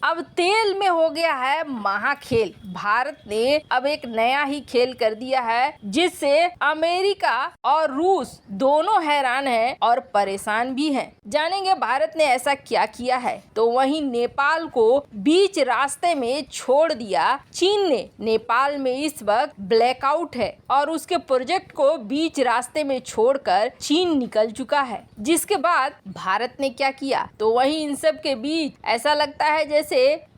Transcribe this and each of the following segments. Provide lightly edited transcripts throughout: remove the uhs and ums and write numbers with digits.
अब तेल में हो गया है महाखेल। भारत ने अब एक नया ही खेल कर दिया है जिससे अमेरिका और रूस दोनों हैरान हैं और परेशान भी हैं। जानेंगे भारत ने ऐसा क्या किया है। तो वहीं नेपाल को बीच रास्ते में छोड़ दिया चीन ने। नेपाल में इस वक्त ब्लैकआउट है और उसके प्रोजेक्ट को बीच रास्ते में छोड़कर चीन निकल चुका है। जिसके बाद भारत ने क्या किया, तो वहीं इन सब के बीच ऐसा लगता है जैसे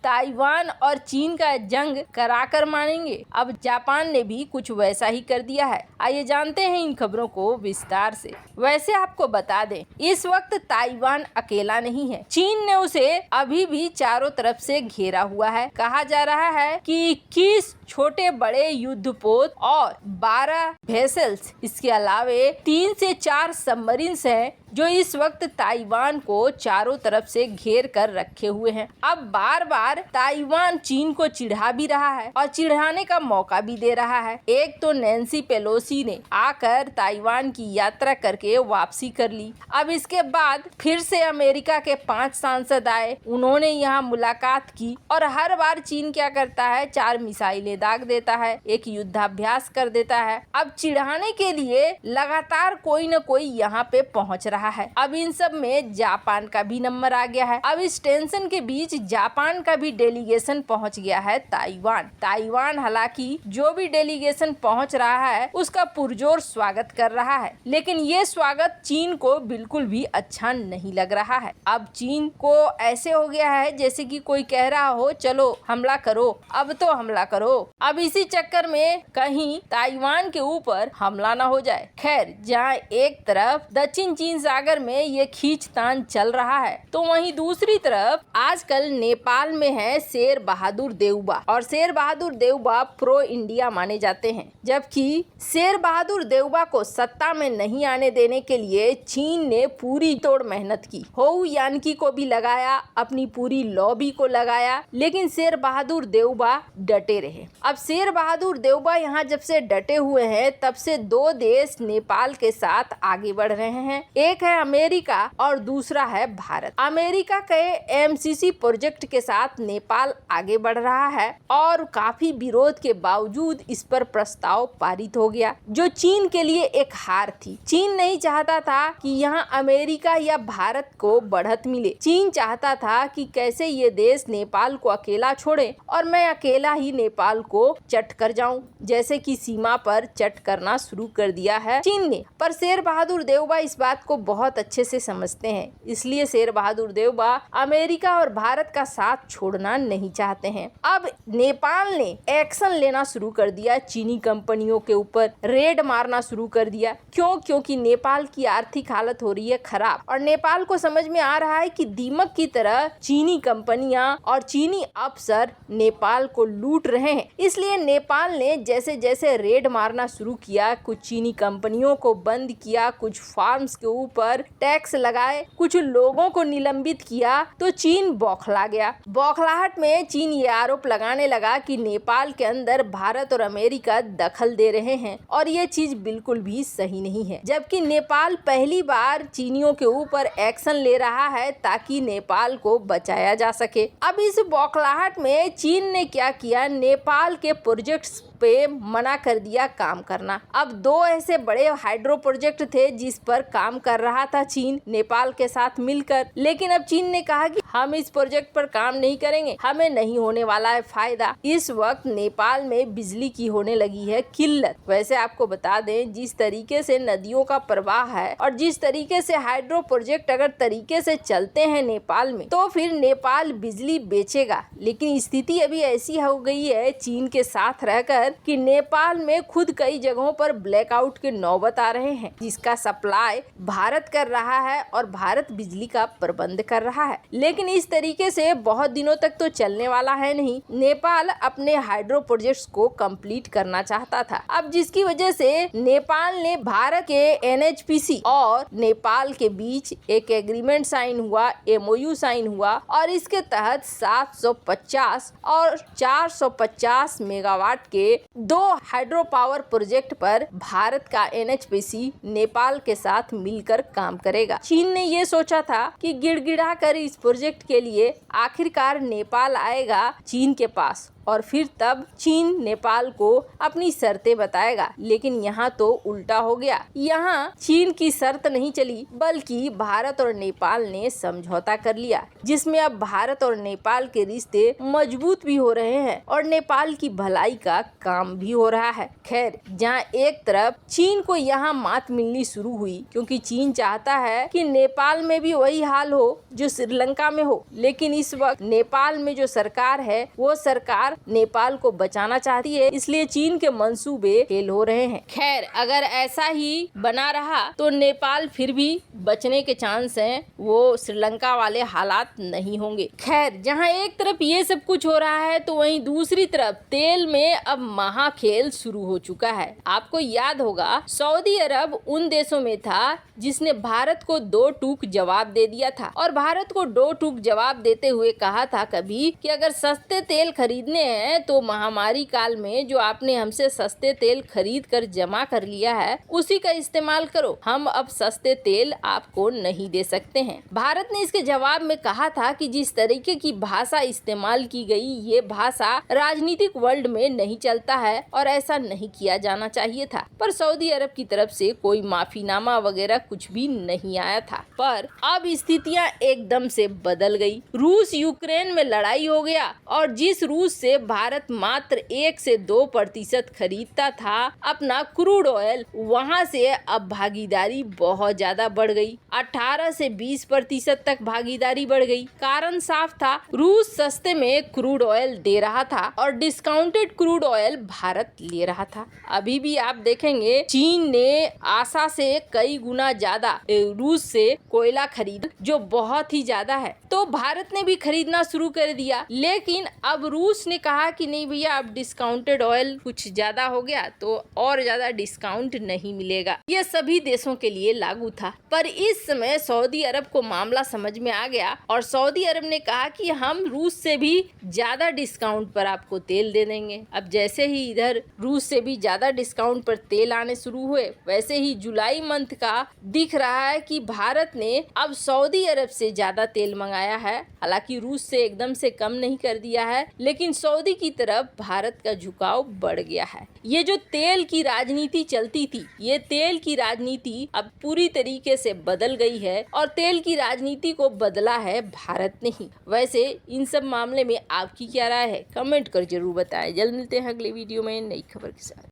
ताइवान और चीन का जंग कराकर मानेंगे। अब जापान ने भी कुछ वैसा ही कर दिया है। आइए जानते हैं इन खबरों को विस्तार से। वैसे आपको बता दें, इस वक्त ताइवान अकेला नहीं है। चीन ने उसे अभी भी चारों तरफ से घेरा हुआ है। कहा जा रहा है कि 21 छोटे बड़े युद्धपोत और 12 वेसल्स, इसके अलावे 3 से 4 सबमरीन्स हैं जो इस वक्त ताइवान को चारों तरफ से घेर कर रखे हुए हैं। अब बार बार ताइवान चीन को चिढ़ा भी रहा है और चिढ़ाने का मौका भी दे रहा है। एक तो नैन्सी पेलोसी ने आकर ताइवान की यात्रा करके वापसी कर ली। अब इसके बाद फिर से अमेरिका के 5 सांसद आए, उन्होंने यहाँ मुलाकात की और हर बार चीन क्या करता है, 4 मिसाइलें दाग देता है, एक युद्धाभ्यास कर देता है। अब चिढ़ाने के लिए लगातार कोई न कोई यहाँ पे पहुँच रहा है। अब इन सब में जापान का भी नंबर आ गया है। अब इस टेंशन के बीच जापान का भी डेलीगेशन पहुंच गया है ताइवान हालांकि जो भी डेलीगेशन पहुंच रहा है उसका पुरजोर स्वागत कर रहा है, लेकिन ये स्वागत चीन को बिल्कुल भी अच्छा नहीं लग रहा है। अब चीन को ऐसे हो गया है जैसे कि कोई कह रहा हो चलो हमला करो, अब तो हमला करो। अब इसी चक्कर में कहीं ताइवान के ऊपर हमला ना हो जाए। खैर, जहाँ एक तरफ दक्षिण चीन सागर में ये खींचतान चल रहा है, तो वहीं दूसरी तरफ आजकल नेपाल में है शेर बहादुर देउबा, और शेर बहादुर देउबा प्रो इंडिया माने जाते हैं। जबकि शेर बहादुर देउबा को सत्ता में नहीं आने देने के लिए चीन ने पूरी तोड़ मेहनत की। होउ यानकी को भी लगाया, अपनी पूरी लॉबी को लगाया, लेकिन शेर बहादुर देउबा डटे रहे। अब शेर बहादुर देउबा यहाँ जब से डटे हुए हैं तब से 2 देश नेपाल के साथ आगे बढ़ रहे हैं। एक है अमेरिका और दूसरा है भारत। अमेरिका के एमसीसी प्रोजेक्ट के साथ नेपाल आगे बढ़ रहा है और काफी विरोध के बावजूद इस पर प्रस्ताव पारित हो गया, जो चीन के लिए एक हार थी। चीन नहीं चाहता था कि यहाँ अमेरिका या भारत को बढ़त मिले। चीन चाहता था कि कैसे ये देश नेपाल को अकेला छोड़े और मैं अकेला ही नेपाल को चट कर जाऊं, जैसे कि सीमा पर चट करना शुरू कर दिया है चीन ने। पर शेर बहादुर देउबा इस बात को बहुत अच्छे से समझते हैं, इसलिए शेर बहादुर देउबा अमेरिका और भारत का साथ छोड़ना नहीं चाहते हैं। अब नेपाल ने एक्शन लेना शुरू कर दिया, चीनी कंपनियों के ऊपर रेड मारना शुरू कर दिया। क्यों? क्योंकि नेपाल की आर्थिक हालत हो रही है खराब और नेपाल को समझ में आ रहा है कि दीमक की तरह चीनी कंपनियां और चीनी अफसर नेपाल को लूट रहे हैं। इसलिए नेपाल ने जैसे जैसे रेड मारना शुरू किया, कुछ चीनी कंपनियों को बंद किया, कुछ फार्म्स के ऊपर टैक्स लगाए, कुछ लोगों को निलंबित किया, तो चीन बौखला गया। बौखलाहट में चीन ये आरोप लगाने लगा कि नेपाल के अंदर भारत और अमेरिका दखल दे रहे हैं और ये चीज बिल्कुल भी सही नहीं है। जबकि नेपाल पहली बार चीनियों के ऊपर एक्शन ले रहा है ताकि नेपाल को बचाया जा सके। अब इस बौखलाहट में चीन ने क्या किया, नेपाल के प्रोजेक्ट्स पे मना कर दिया काम करना। अब 2 ऐसे बड़े हाइड्रो प्रोजेक्ट थे जिस पर काम कर रहा था चीन नेपाल के साथ मिलकर, लेकिन अब चीन ने कहा कि हम इस प्रोजेक्ट पर काम नहीं करेंगे, हमें नहीं होने वाला है फायदा। इस वक्त नेपाल में बिजली की होने लगी है किल्लत। वैसे आपको बता दें, जिस तरीके से नदियों का प्रवाह है और जिस तरीके से हाइड्रो प्रोजेक्ट अगर तरीके से चलते हैं नेपाल में, तो फिर नेपाल बिजली बेचेगा। लेकिन स्थिति अभी ऐसी हो गई है चीन के साथ रहकर कि नेपाल में खुद कई जगहों पर ब्लैकआउट के नौबत आ रहे हैं, जिसका सप्लाई भारत कर रहा है और भारत बिजली का प्रबंध कर रहा है। लेकिन इस तरीके से बहुत दिनों तक तो चलने वाला है नहीं। नेपाल अपने हाइड्रो प्रोजेक्ट्स को कंप्लीट करना चाहता था। अब जिसकी वजह से नेपाल ने भारत के एनएचपीसी और नेपाल के बीच एक एग्रीमेंट साइन हुआ, एमओयू साइन हुआ और इसके तहत 750 और 450 मेगावाट के 2 हाइड्रो पावर प्रोजेक्ट पर भारत का एनएचपीसी नेपाल के साथ मिलकर काम करेगा। चीन ने ये सोचा था कि गिड़गिड़ा कर इस प्रोजेक्ट प्रोजेक्ट के लिए आखिरकार नेपाल आएगा चीन के पास और फिर तब चीन नेपाल को अपनी शर्तें बताएगा। लेकिन यहाँ तो उल्टा हो गया। यहाँ चीन की शर्त नहीं चली बल्कि भारत और नेपाल ने समझौता कर लिया, जिसमें अब भारत और नेपाल के रिश्ते मजबूत भी हो रहे हैं और नेपाल की भलाई का काम भी हो रहा है। खैर, जहाँ एक तरफ चीन को यहाँ मात मिलनी शुरू हुई क्योंकि चीन चाहता है कि नेपाल में भी वही हाल हो जो श्रीलंका में हो, लेकिन इस वक्त नेपाल में जो सरकार है वो सरकार नेपाल को बचाना चाहती है, इसलिए चीन के मंसूबे फेल हो रहे हैं। खैर, अगर ऐसा ही बना रहा तो नेपाल फिर भी बचने के चांस हैं, वो श्रीलंका वाले हालात नहीं होंगे। खैर, जहां एक तरफ ये सब कुछ हो रहा है तो वहीं दूसरी तरफ तेल में अब महाखेल शुरू हो चुका है। आपको याद होगा सऊदी अरब उन देशों में था जिसने भारत को 2 टूक जवाब दे दिया था और भारत को 2 टूक जवाब देते हुए कहा था कभी कि अगर सस्ते तेल खरीदने हैं तो महामारी काल में जो आपने हमसे सस्ते तेल खरीद कर जमा कर लिया है उसी का इस्तेमाल करो, हम अब सस्ते तेल आपको नहीं दे सकते हैं। भारत ने इसके जवाब में कहा था कि जिस तरीके की भाषा इस्तेमाल की गई ये भाषा राजनीतिक वर्ल्ड में नहीं चलता है और ऐसा नहीं किया जाना चाहिए था, पर सऊदी अरब की तरफ से कोई माफीनामा वगैरह कुछ भी नहीं आया था। पर अब स्थितियां एकदम से बदल गई। रूस यूक्रेन में लड़ाई हो गया और जिस रूस से भारत मात्र 1 से 2% खरीदता था अपना क्रूड ऑयल, वहां से अब भागीदारी बहुत ज्यादा बढ़ गई। 18 से 20% तक भागीदारी बढ़ गई। कारण साफ था, रूस सस्ते में क्रूड ऑयल दे रहा था और डिस्काउंटेड क्रूड ऑयल भारत ले रहा था। अभी भी आप देखेंगे चीन ने आशा से कई गुना ज्यादा रूस से कोयला खरीद, जो बहुत ही ज्यादा है, तो भारत ने भी खरीदना शुरू कर दिया। लेकिन अब रूस ने कहा कि नहीं भैया, अब डिस्काउंटेड ऑयल कुछ ज्यादा हो गया तो और ज्यादा डिस्काउंट नहीं मिलेगा। ये सभी देशों के लिए लागू था। पर इस समय सऊदी अरब को मामला समझ में आ गया और सऊदी अरब ने कहा कि हम रूस से भी ज्यादा डिस्काउंट पर आपको तेल दे देंगे। अब जैसे ही इधर रूस से भी ज्यादा डिस्काउंट पर तेल आने शुरू हुए, वैसे ही जुलाई मंथ का दिख रहा है कि भारत ने अब सऊदी अरब से ज्यादा तेल मंगाया है। हालांकि रूस से एकदम से कम नहीं कर दिया है, लेकिन सऊदी की तरफ भारत का झुकाव बढ़ गया है। ये जो तेल की राजनीति चलती थी, ये तेल की राजनीति अब पूरी तरीके से बदल गई है और तेल की राजनीति को बदला है भारत ने ही। वैसे इन सब मामले में आपकी क्या राय है, कमेंट कर जरूर बताएं। जल्द मिलते हैं अगले वीडियो में नई खबर के साथ।